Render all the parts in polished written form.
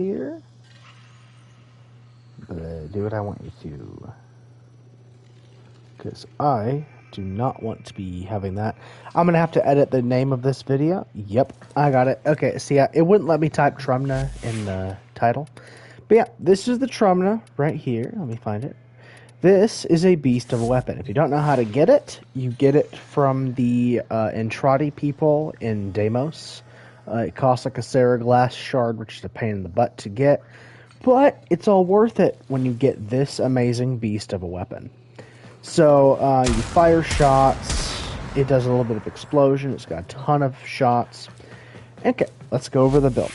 here. Do what I want you to. Because I do not want to be having that. I'm going to have to edit the name of this video. Yep, I got it. Okay, see, it wouldn't let me type Tremna in the title. But yeah, this is the Tremna right here. Let me find it. This is a beast of a weapon. If you don't know how to get it, you get it from the Entrati people in Deimos. It costs like a Serra shard, which is a pain in the butt to get. But it's all worth it when you get this amazing beast of a weapon. So you fire shots. It does a little bit of explosion. It's got a ton of shots. Okay, let's go over the build.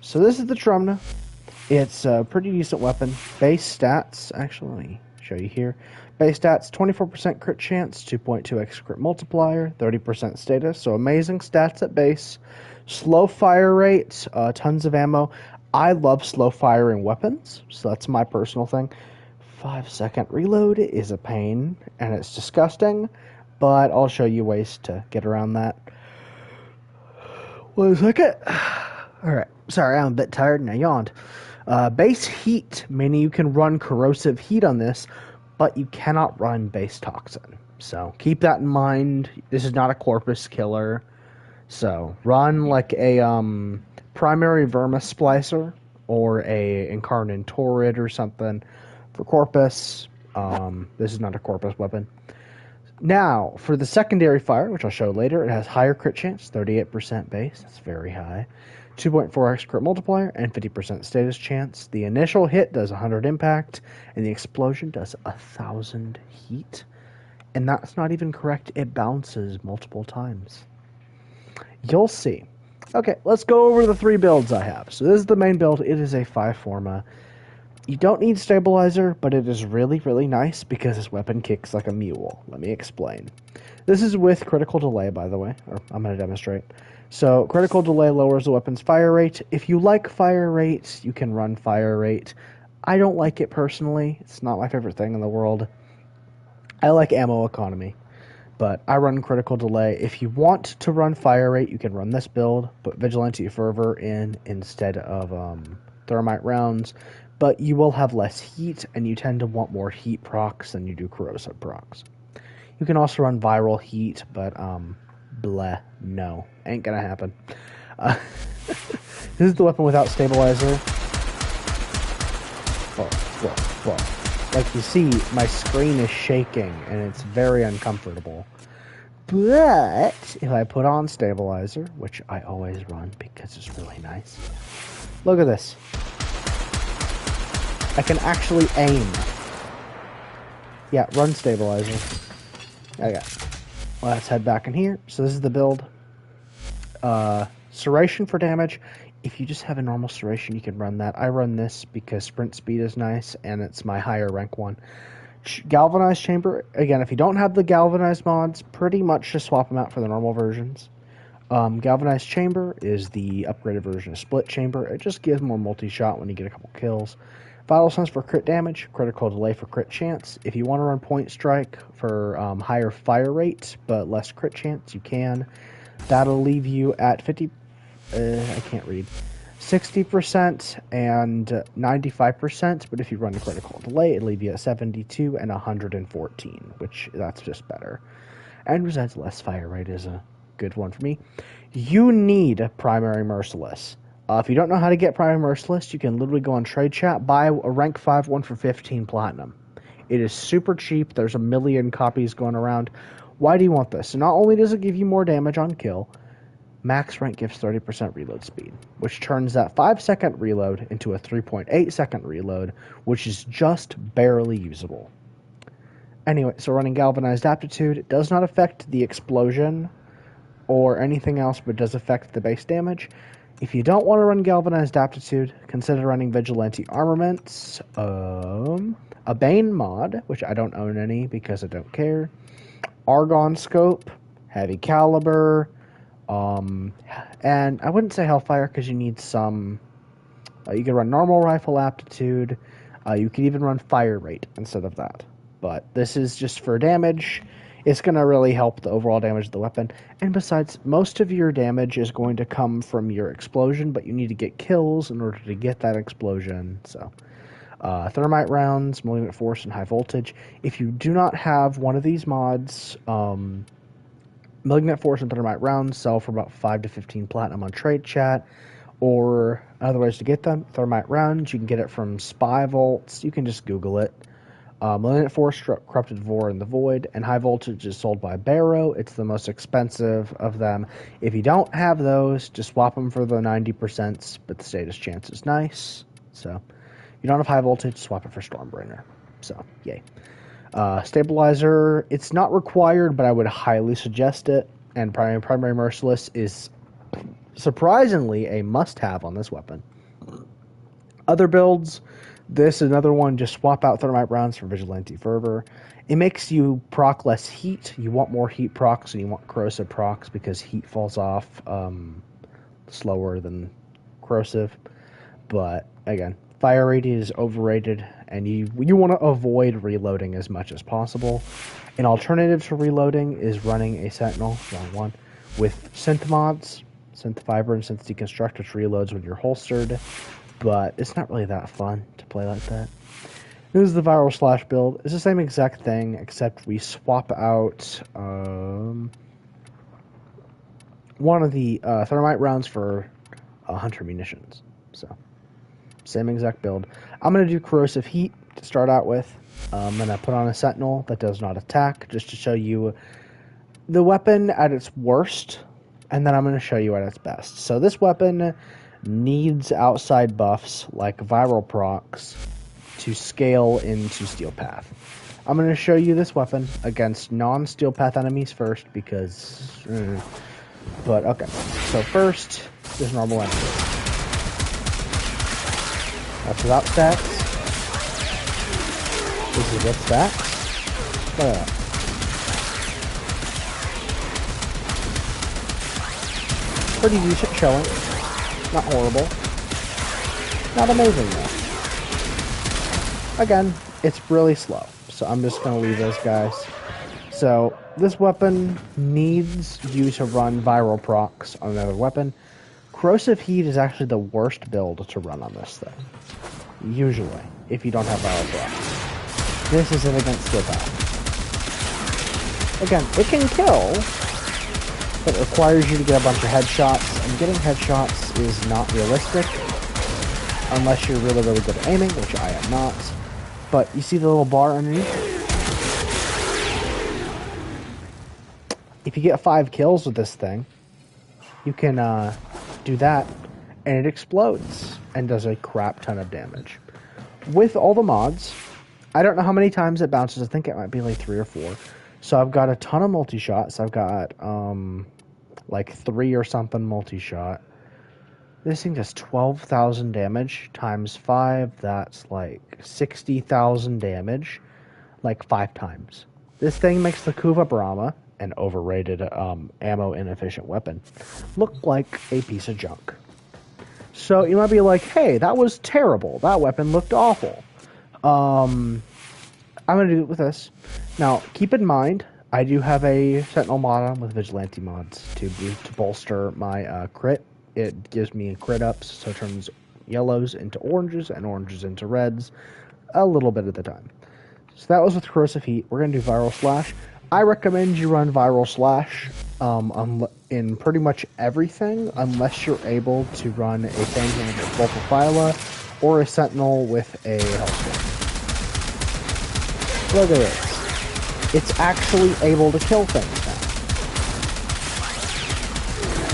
So this is the Trumna. It's a pretty decent weapon. Base stats, actually, let me show you here. Base stats, 24% crit chance, 2.2x crit multiplier, 30% status. So amazing stats at base. Slow fire rate, tons of ammo. I love slow firing weapons, so that's my personal thing. 5-second reload is a pain, and it's disgusting, but I'll show you ways to get around that. 1 second. Alright, sorry, I'm a bit tired and I yawned. Base heat, meaning you can run corrosive heat on this, but you cannot run base toxin. So keep that in mind. This is not a corpus killer. So run like a primary vermis splicer or a incarnate torrid or something. For corpus, this is not a corpus weapon. Now, for the secondary fire, which I'll show later, it has higher crit chance, 38% base, that's very high, 2.4x crit multiplier, and 50% status chance. The initial hit does 100 impact, and the explosion does 1,000 heat. And that's not even correct, it bounces multiple times. You'll see. Okay, let's go over the 3 builds I have. So this is the main build, it is a 5 forma. You don't need stabilizer, but it is really, really nice because this weapon kicks like a mule. Let me explain. This is with critical delay, by the way, or I'm going to demonstrate. So critical delay lowers the weapon's fire rate. If you like fire rate, you can run fire rate. I don't like it personally. It's not my favorite thing in the world. I like ammo economy, but I run critical delay. If you want to run fire rate, you can run this build, put Vigilante Fervor in instead of thermite rounds. But you will have less heat, and you tend to want more heat procs than you do corrosive procs. You can also run viral heat, but, bleh, no. Ain't gonna happen. This is the weapon without stabilizer. Whoa. Like you see, my screen is shaking, and it's very uncomfortable. But if I put on stabilizer, which I always run because it's really nice, look at this. I can actually aim. Yeah, run stabilizer. Okay. Well, let's head back in here. So this is the build. Serration for damage. If you just have a normal serration, you can run that. I run this because sprint speed is nice, and it's my higher rank one. Galvanized chamber. Again, if you don't have the galvanized mods, pretty much just swap them out for the normal versions. Galvanized chamber is the upgraded version of split chamber. It just gives more multi-shot when you get a couple kills. Vital Sense for crit damage, critical delay for crit chance. If you want to run point strike for higher fire rate but less crit chance, you can. That'll leave you at 60% and 95%, but if you run a critical delay, it'll leave you at 72 and 114, which that's just better. And besides, less fire rate is a good one for me. You need Primary Merciless. If you don't know how to get Primary Merciless, you can literally go on Trade Chat, buy a rank 5 one for 15 platinum. It is super cheap. There's a million copies going around. Why do you want this? So not only does it give you more damage on kill, max rank gives 30% reload speed, which turns that 5-second reload into a 3.8-second reload, which is just barely usable. Anyway, so running Galvanized Aptitude, it does not affect the explosion or anything else, but does affect the base damage. If you don't want to run Galvanized Aptitude, consider running Vigilante Armaments, a Bane mod, which I don't own any because I don't care, Argon Scope, Heavy Caliber, and I wouldn't say Hellfire because you need some, you can run Normal Rifle Aptitude, you can even run Fire Rate instead of that. But this is just for damage. It's going to really help the overall damage of the weapon. And besides, most of your damage is going to come from your explosion, but you need to get kills in order to get that explosion. So, thermite rounds, malignant force, and high voltage. If you do not have one of these mods, malignant force and thermite rounds sell for about 5 to 15 platinum on trade chat. Or other ways to get them, thermite rounds, you can get it from spy vaults. You can just Google it. Malignant Force, Corrupted Vor, and the Void, and High Voltage is sold by Barrow. It's the most expensive of them. If you don't have those, just swap them for the 90%, but the status chance is nice. So, if you don't have High Voltage, swap it for Stormbringer. So, yay. Stabilizer, it's not required, but I would highly suggest it. And Primary Merciless is surprisingly a must-have on this weapon. Other builds, this is another one, just swap out thermite rounds for Vigilante Fervor. It makes you proc less heat. You want more heat procs and you want corrosive procs because heat falls off slower than corrosive. But again, fire rate is overrated and you want to avoid reloading as much as possible. An alternative to reloading is running a Sentinel, wrong one, with synth mods, synth fiber and synth deconstruct, which reloads when you're holstered. But it's not really that fun to play like that. This is the Viral Slash build. It's the same exact thing, except we swap out one of the thermite rounds for hunter munitions. So, same exact build. I'm going to do Corrosive Heat to start out with. I'm going to put on a Sentinel that does not attack, just to show you the weapon at its worst, and then I'm going to show you at its best. So this weapon needs outside buffs like viral procs to scale into Steel Path. I'm going to show you this weapon against non-Steel Path enemies first because... but okay, so first, there's normal enemies. That's without stacks. This is with stacks. Look at that. Pretty decent showing. Not horrible. Not amazing though. Again, it's really slow. So I'm just going to leave those guys. So this weapon needs you to run viral procs on another weapon. Corrosive Heat is actually the worst build to run on this thing. Usually, if you don't have viral procs. This is it against Steel Path. Again, it can kill, but it requires you to get a bunch of headshots, and getting headshots is not realistic unless you're really, really good at aiming, which I am not. But you see the little bar underneath? If you get 5 kills with this thing, you can do that, and it explodes and does a crap ton of damage. With all the mods, I don't know how many times it bounces. I think it might be like 3 or 4. So I've got a ton of multi-shots. I've got like 3 or something multi-shot. This thing does 12,000 damage times 5. That's like 60,000 damage, like 5 times. This thing makes the Kuva Brahma, an overrated ammo inefficient weapon, look like a piece of junk. So you might be like, hey, that was terrible. That weapon looked awful. I'm going to do it with this. Now, keep in mind, I do have a Sentinel mod on with Vigilante mods to bolster my crit. It gives me crit ups, so it turns yellows into oranges and oranges into reds a little bit at the time. So that was with Corrosive Heat. We're going to do Viral Slash. I recommend you run Viral Slash in pretty much everything, unless you're able to run a Phantom with Volpaphyla or a Sentinel with a Hellstorm. Look at this. It's actually able to kill things now.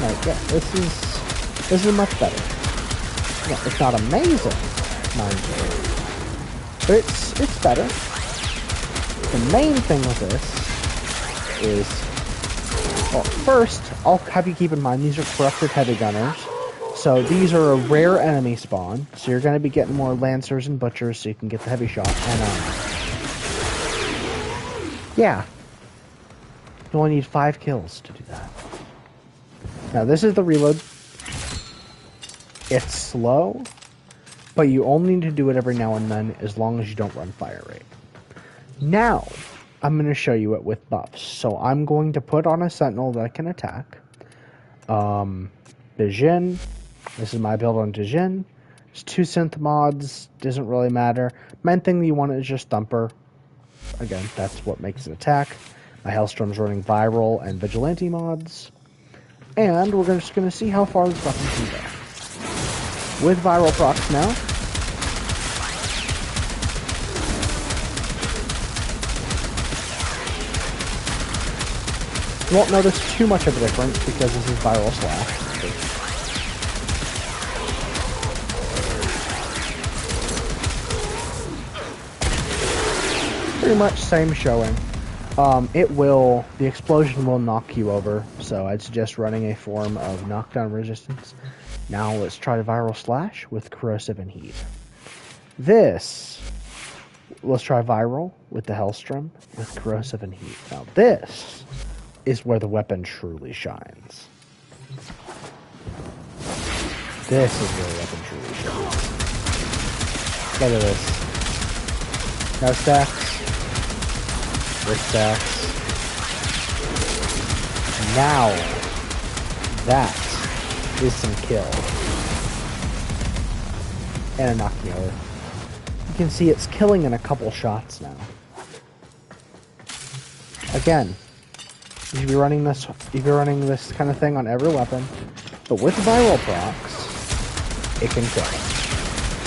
Like, yeah, this is much better. Yeah, it's not amazing, mind you, but it's better. The main thing with this is, well, first, I'll have you keep in mind these are corrupted heavy gunners. So these are a rare enemy spawn. So you're going to be getting more lancers and butchers so you can get the heavy shot. And yeah, you only need 5 kills to do that. Now this is the reload. It's slow, but you only need to do it every now and then as long as you don't run fire rate. Now, I'm going to show you it with buffs. So I'm going to put on a sentinel that can attack. Dijin. This is my build on Dijin. There's 2 synth mods. Doesn't really matter. Main thing that you want is just Thumper. Again, that's what makes it attack. My Hellstrom's running Viral and Vigilante mods. And we're just going to see how far this weapon can go. With Viral procs now. You won't notice too much of a difference because this is Viral Slash. Pretty much same showing. The explosion will knock you over, so I'd suggest running a form of knockdown resistance. Now let's try Viral Slash with Corrosive and Heat. Let's try Viral with the Hellstrom with Corrosive and Heat. Now this is where the weapon truly shines. This is where the weapon truly shines. Look at this. No stacks. With stacks. Now, that is some kill. And a knock me over. You can see it's killing in a couple shots now. Again, you'd be running this kind of thing on every weapon, but with viral procs, it can kill.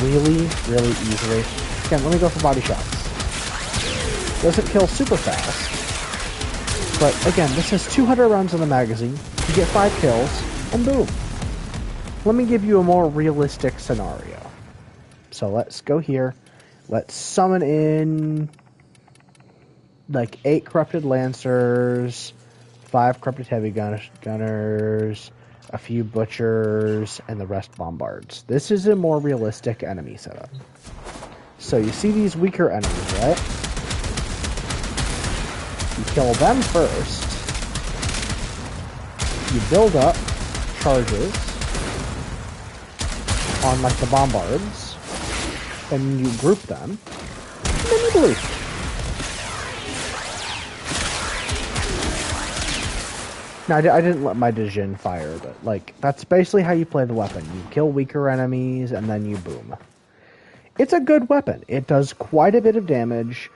Really, really easily. Again, let me go for body shots. Doesn't kill super fast. But again, this has 200 rounds in the magazine. You get 5 kills, and boom. Let me give you a more realistic scenario. So let's go here. Let's summon in like 8 corrupted lancers, 5 corrupted heavy gunners, a few butchers, and the rest bombards. This is a more realistic enemy setup. So you see these weaker enemies, right? You kill them first. You build up charges on like the bombards. Then you group them. And then you blue. Now, I didn't let my Dijin fire, but like that's basically how you play the weapon. You kill weaker enemies and then you boom. It's a good weapon. It does quite a bit of damage.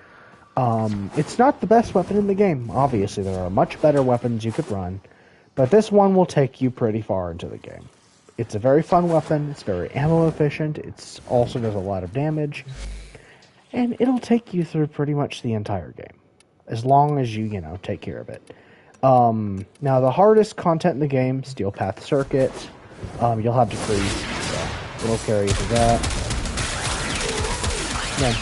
It's not the best weapon in the game. Obviously, there are much better weapons you could run, but this one will take you pretty far into the game. It's a very fun weapon. It's very ammo efficient. It also does a lot of damage, and it'll take you through pretty much the entire game, as long as you take care of it. Now, the hardest content in the game, Steel Path Circuit, you'll have to freeze, so it'll carry you through that. Again,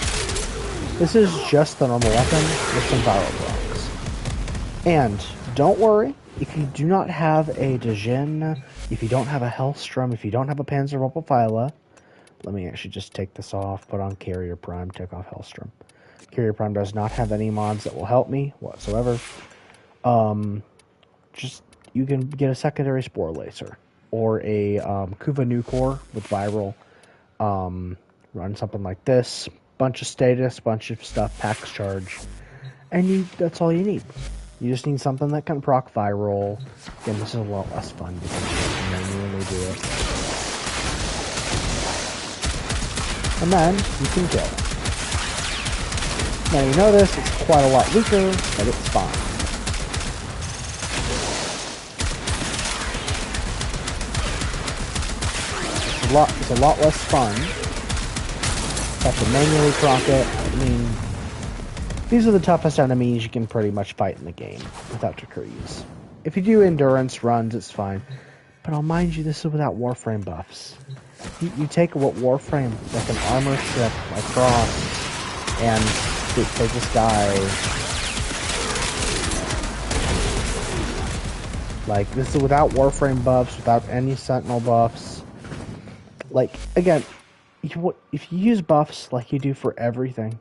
this is just the normal weapon with some viral blocks. And don't worry, if you do not have a Dijin, if you don't have a Hellstrom, if you don't have a Panzerwelpe, let me actually just take this off, put on Carrier Prime, take off Hellstrom. Carrier Prime does not have any mods that will help me whatsoever. You can get a secondary Spore Lacer or a Kuva Nucor with viral. Run something like this. Bunch of status, bunch of stuff, packs charge, and that's all you need. You just need something that can proc viral. Again, this is a lot less fun because you can manually do it. And then you can kill. Now you notice it's quite a lot weaker, but it's fine. It's a lot less fun. Have to manually proc it. I mean, these are the toughest enemies you can pretty much fight in the game without decrees. If you do endurance runs, it's fine. But I'll mind you, this is without Warframe buffs. You take what Warframe, like an armor ship, like Frost, and take this guy. Like, this is without Warframe buffs, without any Sentinel buffs. Like, again, if you use buffs like you do for everything,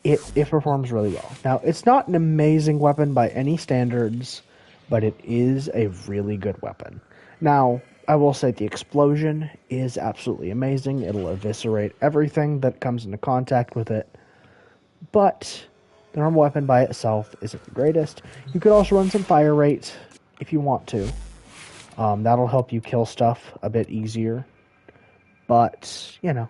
it performs really well. Now, it's not an amazing weapon by any standards, but it is a really good weapon. Now, I will say the explosion is absolutely amazing. It'll eviscerate everything that comes into contact with it. But The normal weapon by itself isn't the greatest. You could also run some fire rate if you want to. That'll help you kill stuff a bit easier. But, you know.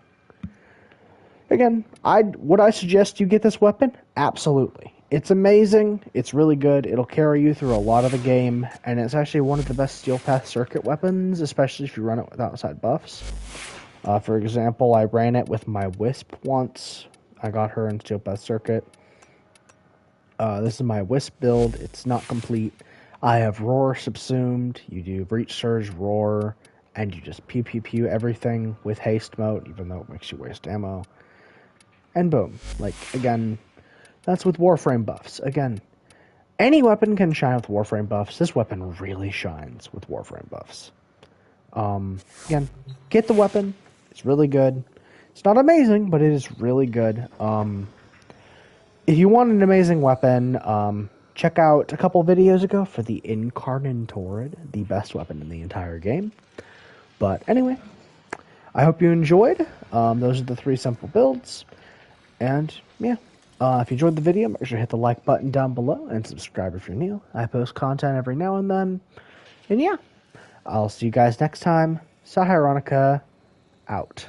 Again, would I suggest you get this weapon? Absolutely. It's amazing. It's really good. It'll carry you through a lot of the game. And it's actually one of the best Steel Path Circuit weapons, especially if you run it with outside buffs. For example, I ran it with my Wisp once. I got her in Steel Path Circuit. This is my Wisp build. It's not complete. I have Roar subsumed. You do Breach Surge, Roar, and you just pew pew pew everything with haste mode, even though it makes you waste ammo. And boom. Like, again, that's with Warframe buffs. Again, any weapon can shine with Warframe buffs. This weapon really shines with Warframe buffs. Again, get the weapon. It's really good. It's not amazing, but it is really good. If you want an amazing weapon, check out a couple videos ago for the Incarnatorid, the best weapon in the entire game. But anyway, I hope you enjoyed. Those are the 3 simple builds. And yeah, if you enjoyed the video, make sure to hit the like button down below and subscribe if you're new. I post content every now and then. And yeah, I'll see you guys next time. Sahironica, out.